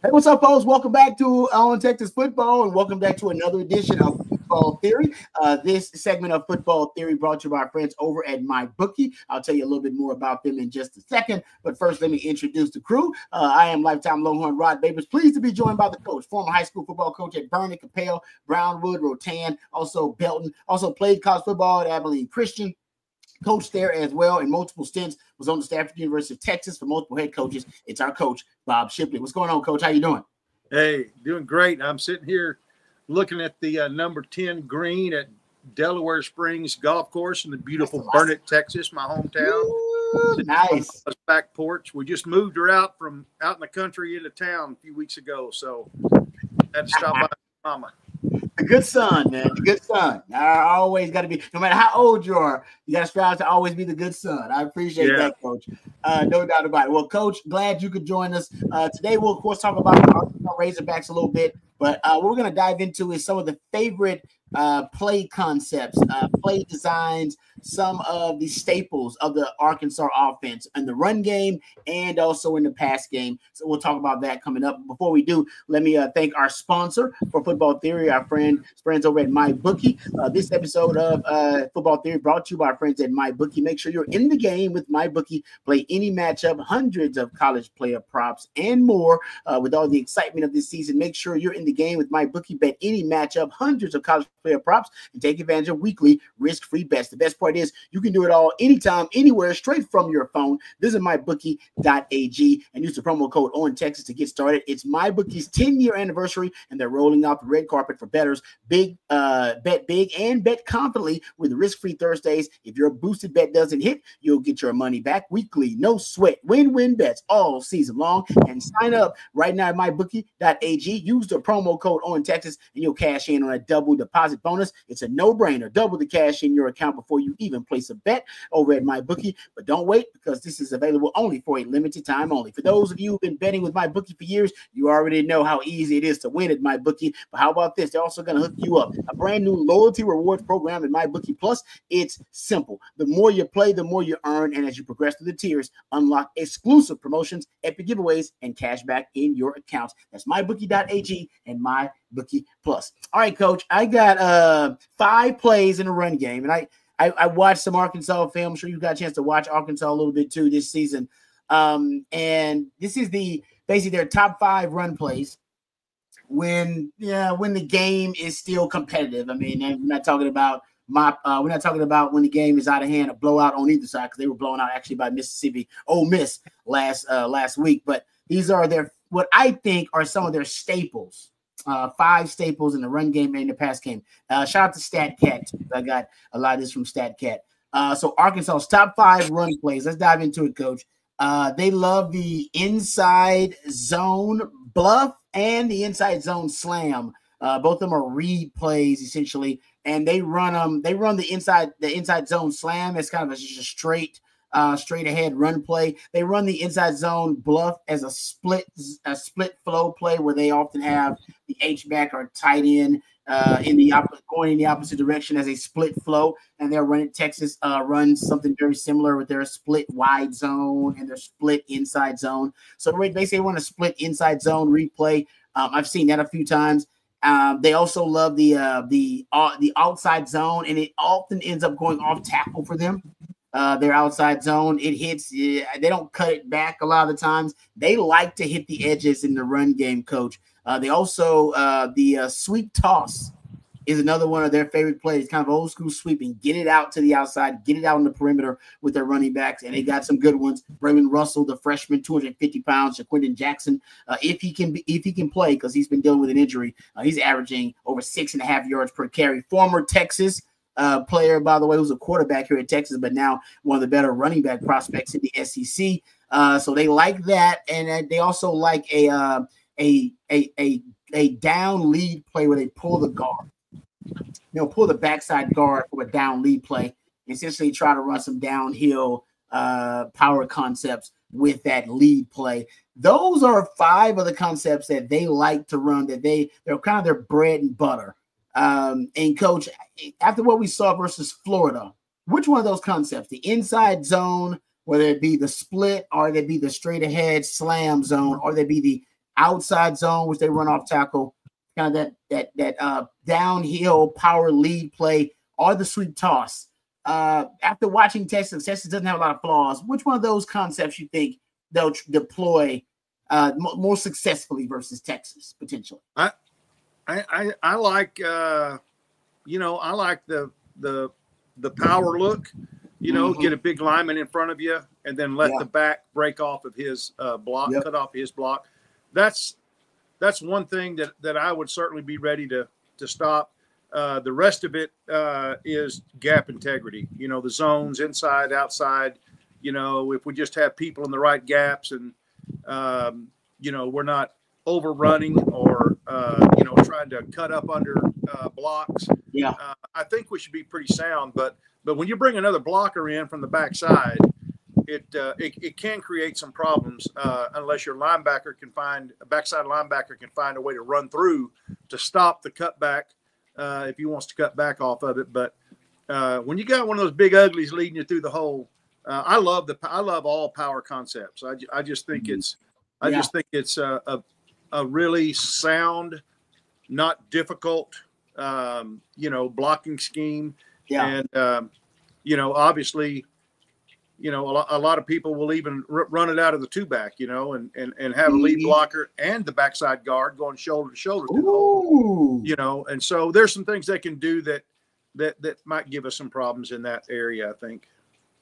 Hey, what's up, folks? Welcome back to On Texas Football, and welcome back to another edition of Football Theory. This segment of Football Theory brought to you by our friends over at MyBookie. I'll tell you a little bit more about them in just a second, but first, let me introduce the crew. I am lifetime Longhorn Rod Babers, pleased to be joined by the coach, former high school football coach at Vernon, Capel, Brownwood, Rotan, also Belton, also played college football at Abilene Christian. Coached there as well in multiple stints, was on the staff at the University of Texas for multiple head coaches. It's our coach, Bob Shipley. What's going on, Coach? How you doing? Hey, doing great. I'm sitting here looking at the number 10 green at Delaware Springs Golf Course in the beautiful Burnet, Texas, my hometown. Ooh, nice. Back porch. We just moved her out from out in the country into town a few weeks ago, so I had to stop by Mama. The good son, man. The good son. I always got to be, no matter how old you are, you got to strive to always be the good son. I appreciate that, Coach. No doubt about it. Well, Coach, glad you could join us. Today, we'll, of course, talk about the Razorbacks a little bit, but what we're going to dive into is some of the favorite play concepts, play designs, some of the staples of the Arkansas offense in the run game and also in the pass game. So we'll talk about that coming up. Before we do, let me thank our sponsor for Football Theory, our friends over at MyBookie. This episode of Football Theory brought to you by our friends at MyBookie. Make sure you're in the game with MyBookie. Play any matchup, hundreds of college player props and more. With all the excitement of this season, make sure you're in the game with MyBookie. Bet any matchup, hundreds of college player props, and take advantage of weekly risk-free bets. The best part is you can do it all anytime, anywhere, straight from your phone. Visit mybookie.ag and use the promo code ONTexas to get started. It's MyBookie's 10-year anniversary, and they're rolling out the red carpet for bettors. Bet big and bet confidently with risk-free Thursdays. If your boosted bet doesn't hit, you'll get your money back weekly. No sweat. Win-win bets all season long. And sign up right now at mybookie.ag. Use the promo code ONTexas, and you'll cash in on a double deposit bonus. It's a no-brainer. Double the cash in your account before you even place a bet over at MyBookie. But don't wait, because this is available only for a limited time only. For those of you who've been betting with MyBookie for years, you already know how easy it is to win at MyBookie. But how about this? They're also going to hook you up. A brand new loyalty rewards program at MyBookie Plus. It's simple. The more you play, the more you earn. And as you progress through the tiers, unlock exclusive promotions, epic giveaways, and cash back in your accounts. That's mybookie.ag and MyBookie Plus. All right, Coach, I got 5 plays in the run game, and I watched some Arkansas film. I'm sure you got a chance to watch Arkansas a little bit too this season. And this is basically their top 5 run plays when the game is still competitive. I mean, we're not talking about when the game is out of hand, a blowout on either side, because they were blown out actually by Mississippi Ole Miss last week. But these are what I think are some of their staples. 5 staples in the run game and in the pass game. Shout out to StatCat. I got a lot of this from StatCat. So Arkansas's top 5 run plays. Let's dive into it, Coach. They love the inside zone bluff and the inside zone slam. Both of them are read plays essentially, and they run them. They run the inside zone slam. It's kind of just a straight ahead run play. They run the inside zone bluff as a split flow play, where they often have the H-back or tight end going in the opposite direction as a split flow, and they're running. Texas runs something very similar with their split wide zone and their split inside zone. So they say they want a split inside zone replay. I've seen that a few times. They also love the outside zone, and it often ends up going off tackle for them. Their outside zone, it hits. They don't cut it back a lot of the times. They like to hit the edges in the run game, Coach. They also the sweep toss is another one of their favorite plays. Kind of old school sweeping, get it out to the outside, get it out on the perimeter with their running backs, and they got some good ones. Braylon Russell, the freshman, 250 pounds. Quentin Jackson, if he can play, because he's been dealing with an injury, he's averaging over 6.5 yards per carry. Former Texas player, by the way, who's a quarterback here at Texas, but now one of the better running back prospects in the SEC. So they like that, and they also like a down lead play where they pull the guard. Pull the backside guard for a down lead play. Essentially, try to run some downhill power concepts with that lead play. Those are 5 of the concepts that they like to run. They're kind of their bread and butter. And Coach, after what we saw versus Florida, which one of those concepts, the inside zone, whether it be the split or they be the straight ahead slam zone, or they be the outside zone, which they run off tackle, kind of that downhill power lead play, or the sweep toss. After watching Texas doesn't have a lot of flaws. Which one of those concepts you think they'll deploy more successfully versus Texas potentially? I like I like the power look. Get a big lineman in front of you, and then let the back break off of his block, cut off his block. That's one thing that I would certainly be ready to stop. The rest of it is gap integrity. The zones, inside, outside. If we just have people in the right gaps, and we're not overrunning or trying to cut up under blocks. I think we should be pretty sound. But when you bring another blocker in from the backside, it can create some problems unless your backside linebacker can find a way to run through to stop the cutback if he wants to cut back off of it. But when you got one of those big uglies leading you through the hole, I love all power concepts. I just think it's a really sound, not difficult, blocking scheme. And obviously, a lot of people will even run it out of the two back, and have a lead blocker and the backside guard going shoulder to shoulder through the hole, and so there's some things they can do that might give us some problems in that area, I think.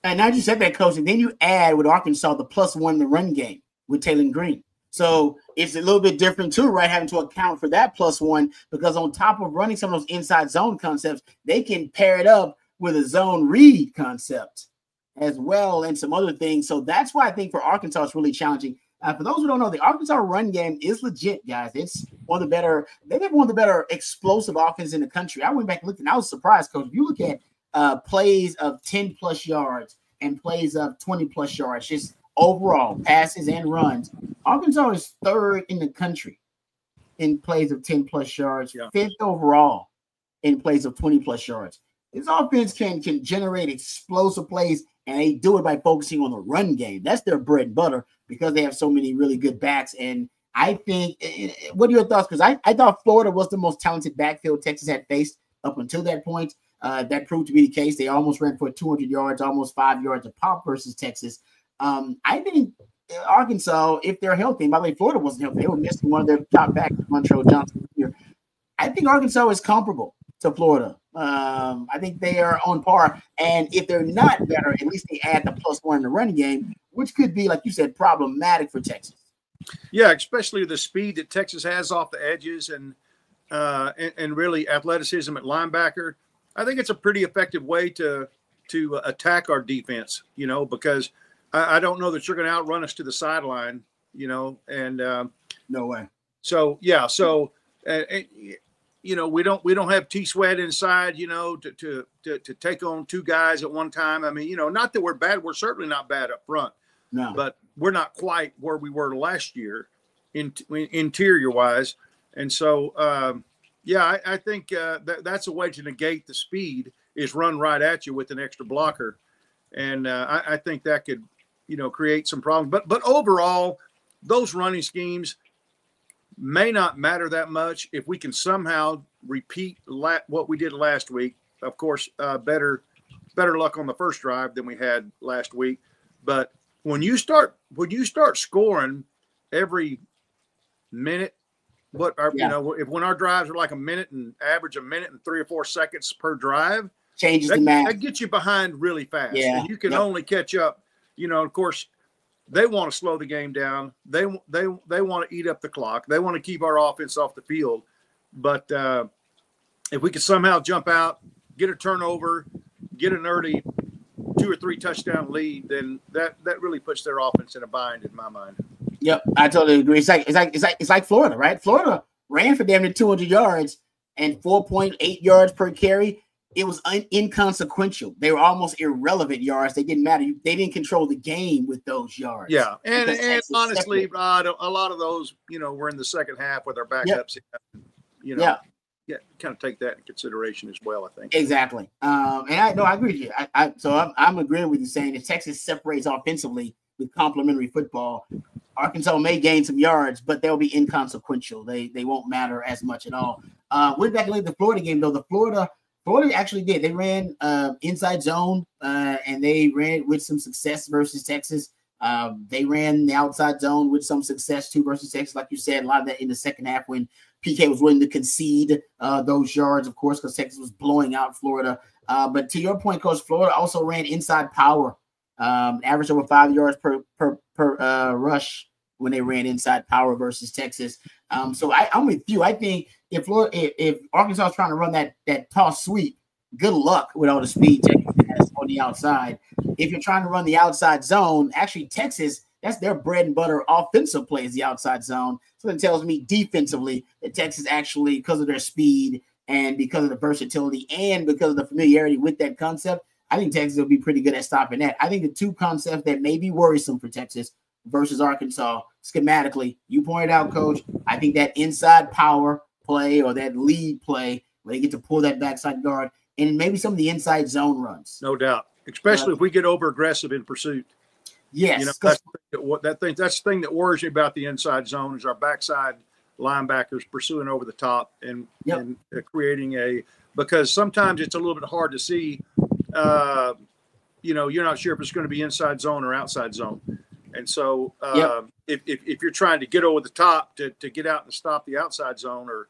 And now you said that, Coach, and then you add with Arkansas the +1 in the run game with Taylor Green. So it's a little bit different too, right? Having to account for that +1, because on top of running some of those inside zone concepts, they can pair it up with a zone read concept as well and some other things. So that's why I think for Arkansas it's really challenging. For those who don't know, the Arkansas run game is legit, guys. It's one of the better. They have one of the better explosive offenses in the country. I went back and looked, and I was surprised, Coach. If you look at plays of 10+ yards and plays of 20+ yards, just overall passes and runs, Arkansas is 3rd in the country in plays of 10+ yards, 5th overall in plays of 20+ yards. This offense can generate explosive plays, and they do it by focusing on the run game. That's their bread and butter because they have so many really good backs. And I think, what are your thoughts? Because I thought Florida was the most talented backfield Texas had faced up until that point. That proved to be the case. They almost ran for 200 yards, almost 5 yards a pop versus Texas. I think Arkansas, if they're healthy, by the way, Florida wasn't healthy. They were missing one of their top backs, Montrell Johnson here. I think Arkansas is comparable to Florida. I think they are on par. And if they're not better, at least they add the +1 in the running game, which could be, like you said, problematic for Texas. Yeah, especially the speed that Texas has off the edges and really athleticism at linebacker. I think it's a pretty effective way to attack our defense, because I don't know that you're going to outrun us to the sideline, and no way. So, yeah. So, we don't have T-Sweat inside, to take on two guys at one time. I mean, not that we're bad. We're certainly not bad up front. No. But we're not quite where we were last year interior-wise. And so, I think that's a way to negate the speed is run right at you with an extra blocker. And I think that could, create some problems. But overall, those running schemes may not matter that much if we can somehow repeat what we did last week. Of course, better luck on the first drive than we had last week. But when you start scoring every minute, when our drives are like a minute and average a minute and 3 or 4 seconds per drive, changes the math. That gets you behind really fast. Yeah. And you can only catch up. Of course, they want to slow the game down. They want to eat up the clock. They want to keep our offense off the field. But if we can somehow jump out, get a turnover, get an early 2 or 3 touchdown lead, then that really puts their offense in a bind in my mind. Yep, I totally agree. It's like Florida, right? Florida ran for damn near 200 yards and 4.8 yards per carry. It was inconsequential. They were almost irrelevant yards. They didn't matter. They didn't control the game with those yards. Yeah, and honestly, Rod, a lot of those, were in the second half with our backups. Yeah, kind of take that in consideration as well, I think. Exactly. And I agree with you. So I'm agreeing with you saying if Texas separates offensively with complementary football, Arkansas may gain some yards, but they'll be inconsequential. They won't matter as much at all. Went back and looked at the Florida game, though. Florida actually did. They ran inside zone, and they ran with some success versus Texas. They ran the outside zone with some success too versus Texas. Like you said, a lot of that in the second half when PK was willing to concede those yards, of course, because Texas was blowing out Florida. But to your point, Coach, Florida also ran inside power, averaged over 5 yards per rush when they ran inside power versus Texas. So I'm with you. I think if Arkansas is trying to run that toss sweep, good luck with all the speed Texas has on the outside. If you're trying to run the outside zone, actually Texas, that's their bread and butter offensive play is the outside zone. So it tells me defensively that Texas actually, because of their speed and because of the versatility and because of the familiarity with that concept, I think Texas will be pretty good at stopping that. I think the two concepts that may be worrisome for Texas versus Arkansas, schematically, you pointed out, Coach, I think that inside power play or that lead play where they get to pull that backside guard and maybe some of the inside zone runs. No doubt, especially if we get over aggressive in pursuit. Yes. You know, that's the thing that worries me about the inside zone is our backside linebackers pursuing over the top and creating because sometimes it's a little bit hard to see, you know, you're not sure if it's going to be inside zone or outside zone. And so if you're trying to get over the top to get out and stop the outside zone or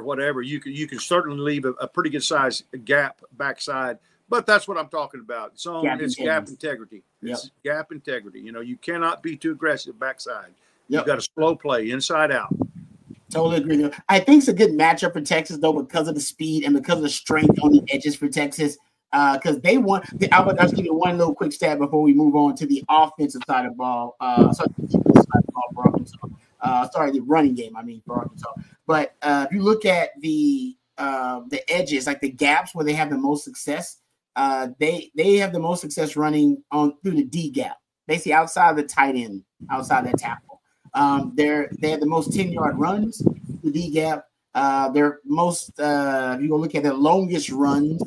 whatever, you can certainly leave a pretty good size gap backside. But that's what I'm talking about. Zone is gap integrity. It's gap integrity. You know, you cannot be too aggressive backside. You've got a slow play inside out. Totally agree. I think it's a good matchup for Texas, though, because of the speed and because of the strength on the edges for Texas. Because they want – I'll just give you one little quick stat before we move on to the offensive side of the ball. For Arkansas. The running game, for Arkansas. But if you look at the edges, like the gaps where they have the most success, they have the most success running through the D gap, basically outside of the tight end, outside that tackle. They have the most 10-yard runs, the D gap. Their most, if you go look at their longest runs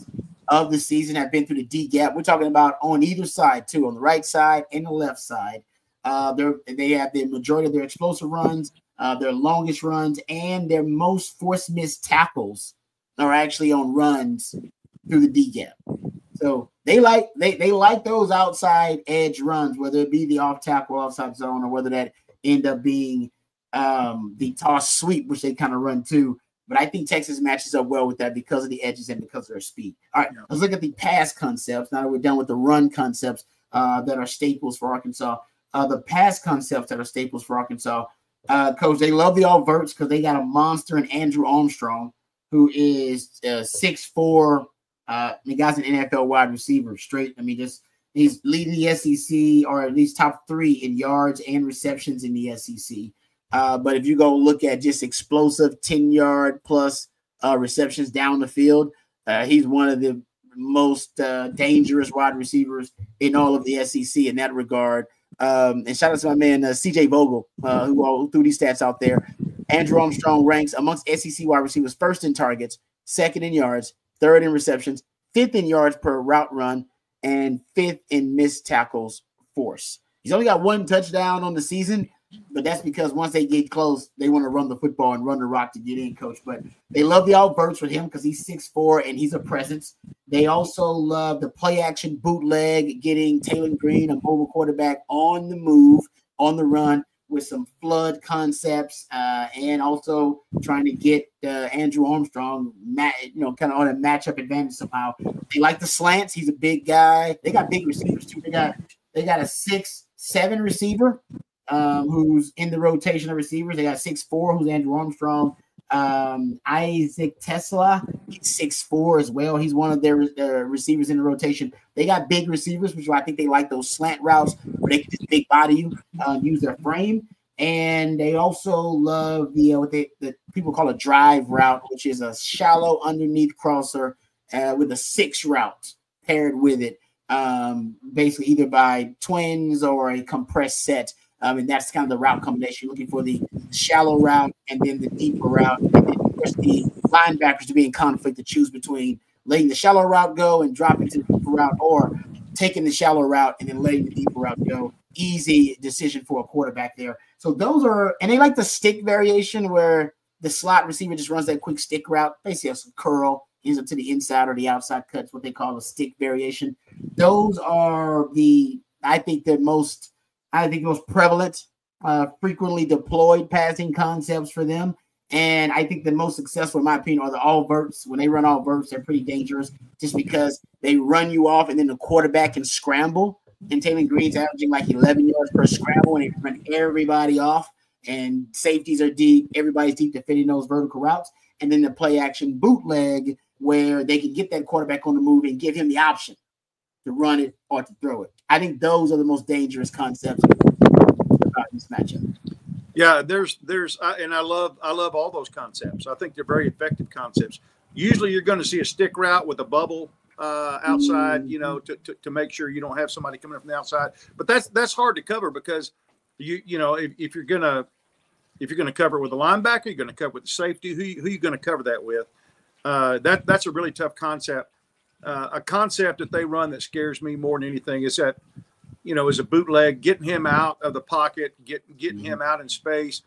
of the season have been through the D gap. We're talking about on either side too, on the right side and the left side. They have the majority of their explosive runs, their longest runs, and their most force missed tackles are actually on runs through the D gap. So they like those outside edge runs, whether it be the off tackle, offside zone, or whether that end up being the toss sweep, which they kind of run too. But I think Texas matches up well with that because of the edges and because of their speed. All right, let's look at the pass concepts. Now that we're done with the run concepts that are staples for Arkansas. The pass concepts that are staples for Arkansas. Coach, they love the all verts because they got a monster in Andrew Armstrong, who is 6'4". The guy's an NFL wide receiver straight. He's leading the SEC or at least top 3 in yards and receptions in the SEC. But if you go look at just explosive 10-yard plus receptions down the field, he's one of the most dangerous wide receivers in all of the SEC in that regard. And shout out to my man, CJ Vogel, who threw these stats out there. Andrew Armstrong ranks amongst SEC wide receivers first in targets, second in yards, third in receptions, fifth in yards per route run, and fifth in missed tackles force. He's only got 1 touchdown on the season, but that's because once they get close, they want to run the football and run the rock to get in, Coach. But they love the all verts with him because he's 6'4" and he's a presence. They also love the play action bootleg, getting Taylor Green, a mobile quarterback, on the move, on the run with some flood concepts, and also trying to get Andrew Armstrong, kind of on a matchup advantage somehow. They like the slants. He's a big guy. They got big receivers too. They got a 6'7" receiver. Who's in the rotation of receivers. They got 6'4", who's Andrew Armstrong. Isaac Tesla, he's 6'4" as well. He's one of their receivers in the rotation. They got big receivers, which is why I think they like those slant routes where they can just big body you, use their frame. And they also love what the people call a drive route, which is a shallow underneath crosser with a 6 route paired with it, basically either by twins or a compressed set. And that's kind of the route combination, looking for the shallow route and then the deeper route. And then, of course, the linebackers to be in conflict to choose between letting the shallow route go and dropping to the deeper route, or taking the shallow route and then letting the deeper route go. Easy decision for a quarterback there. So those are, and they like the stick variation where the slot receiver just runs that quick stick route. Basically, has some curl, ends up to the inside or the outside cuts, what they call a stick variation. Those are I think the most prevalent, frequently deployed passing concepts for them. And I think the most successful, in my opinion, are the all verts. When they run all verts, they're pretty dangerous just because they run you off and then the quarterback can scramble. And Taylor Green's averaging like 11 yards per scramble, and they run everybody off. And safeties are deep. Everybody's deep defending those vertical routes. And then the play action bootleg where they can get that quarterback on the move and give him the option to run it or to throw it. I think those are the most dangerous concepts about this matchup. Yeah, I love all those concepts. I think they're very effective concepts. Usually you're going to see a stick route with a bubble outside, to make sure you don't have somebody coming up from the outside. But that's hard to cover because if you're gonna cover it with a linebacker, you're going to cover it with the safety. Who you going to cover that with? That's a really tough concept. A concept that they run that scares me more than anything is that, is a bootleg, getting him out of the pocket, getting him out in space.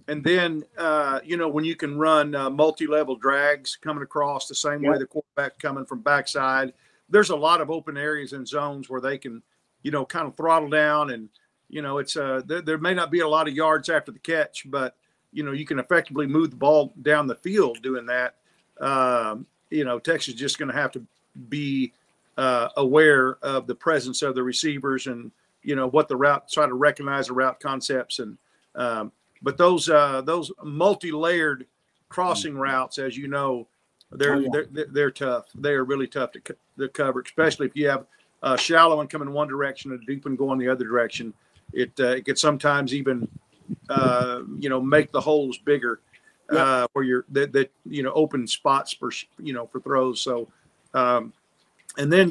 And then, when you can run multi-level drags coming across the same way the quarterback coming from backside, there's a lot of open areas and zones where they can, kind of throttle down. And, it's there may not be a lot of yards after the catch, but, you can effectively move the ball down the field doing that. Texas is just going to have to be aware of the presence of the receivers and, what the route, try to recognize the route concepts. And, but those multi-layered crossing routes, as you know, they're tough. They are really tough to cover, especially if you have a shallow one coming one direction and a deep one going the other direction. It could sometimes even, make the holes bigger where you're open spots for throws. So, and then,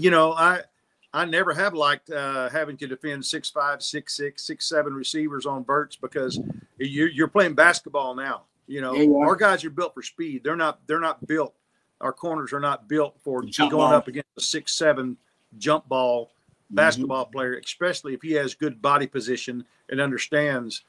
I never have liked having to defend 6'5", 6'6", 6'7" receivers on verts because you're playing basketball now. Our guys are built for speed. They're not built. Our corners are not built for going up against a 6'7" jump ball basketball player, especially if he has good body position and understands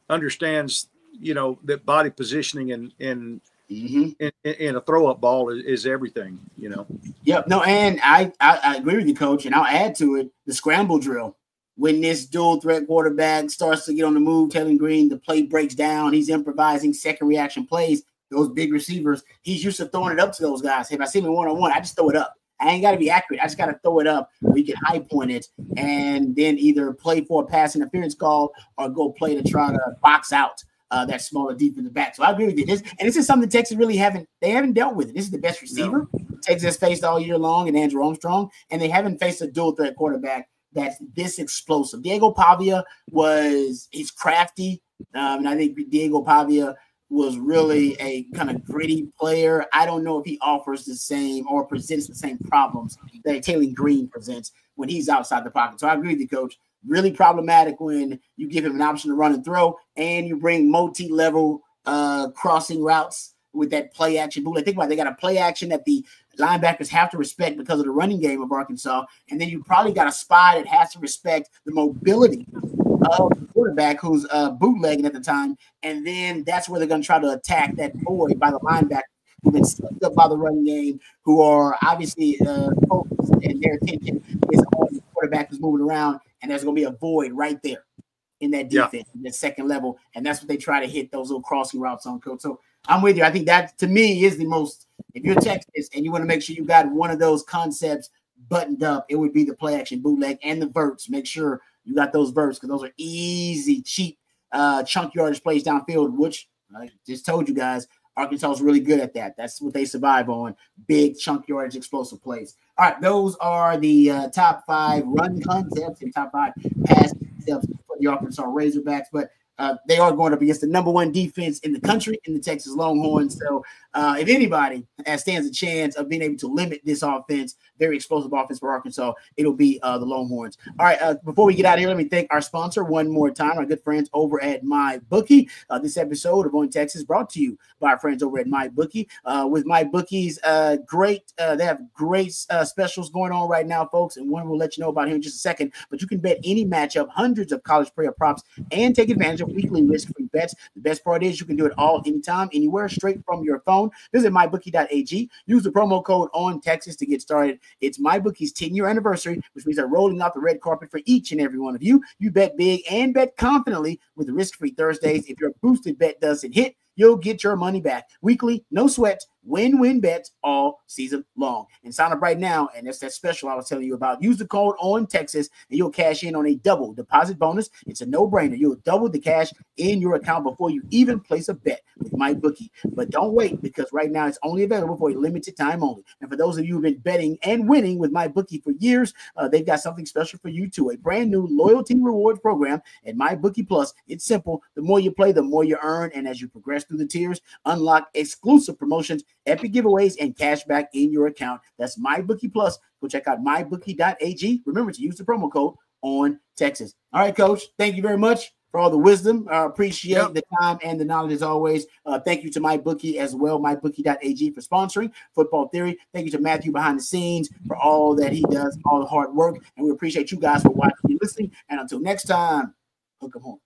that body positioning and in a throw-up ball is everything, Yep. No, and I agree with you, Coach, and I'll add to it the scramble drill. When this dual threat quarterback starts to get on the move, Taylor Green, the play breaks down. He's improvising second reaction plays. Those big receivers, he's used to throwing it up to those guys. If I see him in one-on-one, I just throw it up. I ain't got to be accurate. I just got to throw it up where you can high point it and then either play for a pass interference call or go play to try to box out that smaller defensive back. So I agree with you. This is something Texas really haven't dealt with. This is the best receiver Texas has faced all year long in Andrew Armstrong, and they haven't faced a dual threat quarterback that's this explosive. Diego Pavia he's crafty, and I think Diego Pavia was really a kind of gritty player. I don't know if he offers the same or presents the same problems that Taylor Green presents when he's outside the pocket. So I agree with you, Coach. Really problematic when you give him an option to run and throw and you bring multi-level crossing routes with that play action bootleg. Think about it. They got a play action that the linebackers have to respect because of the running game of Arkansas. And then you probably got a spy that has to respect the mobility of the quarterback who's bootlegging at the time. And then that's where they're going to try to attack that void by the linebacker who've been slipped up by the running game, who are obviously focused and their attention is on the quarterback who's moving around. And there's going to be a void right there in that defense, in that second level. And that's what they try to hit those little crossing routes on, Coach. So I'm with you. I think that, to me, is the most – if you're Texas and you want to make sure you got one of those concepts buttoned up, it would be the play action bootleg and the verts. Make sure you got those verts because those are easy, cheap, chunk yardage plays downfield, which I just told you guys, Arkansas is really good at that. That's what they survive on, big chunk yardage explosive plays. All right, those are the top 5 run concepts and top 5 pass concepts for the Arkansas Razorbacks. But they are going up against the number 1 defense in the country in the Texas Longhorns. So if anybody stands a chance of being able to limit this offense, very explosive offense for Arkansas, it'll be the Longhorns. All right, before we get out of here, let me thank our sponsor one more time, our good friends over at MyBookie. This episode of On Texas brought to you by our friends over at MyBookie. With MyBookie's they have great specials going on right now, folks, and one we'll let you know about here in just a second. But you can bet any matchup, hundreds of college player props, and take advantage of weekly risk-free bets. The best part is you can do it all anytime, anywhere, straight from your phone. Visit mybookie.ag. Use the promo code ONTexas to get started. It's MyBookie's 10-year anniversary, which means they're rolling out the red carpet for each and every one of you. You bet big and bet confidently with the risk-free Thursdays. If your boosted bet doesn't hit, you'll get your money back. Weekly, no sweat, win-win bets all season long. And sign up right now, and that's that special I was telling you about. Use the code ONTexas, and you'll cash in on a double deposit bonus. It's a no-brainer. You'll double the cash in your account before you even place a bet with MyBookie. But don't wait, because right now it's only available for a limited time only. And for those of you who've been betting and winning with MyBookie for years, they've got something special for you too. A brand new loyalty reward program at MyBookie Plus. It's simple. The more you play, the more you earn. And as you progress through the tiers, unlock exclusive promotions, epic giveaways, and cash back in your account. That's MyBookie Plus. Go check out mybookie.ag. Remember to use the promo code ONTexas. All right, Coach. Thank you very much for all the wisdom. Appreciate the time and the knowledge as always. Thank you to MyBookie as well, mybookie.ag, for sponsoring Football Theory. Thank you to Matthew behind the scenes for all that he does, all the hard work. And we appreciate you guys for watching and listening. And until next time, hook 'em home.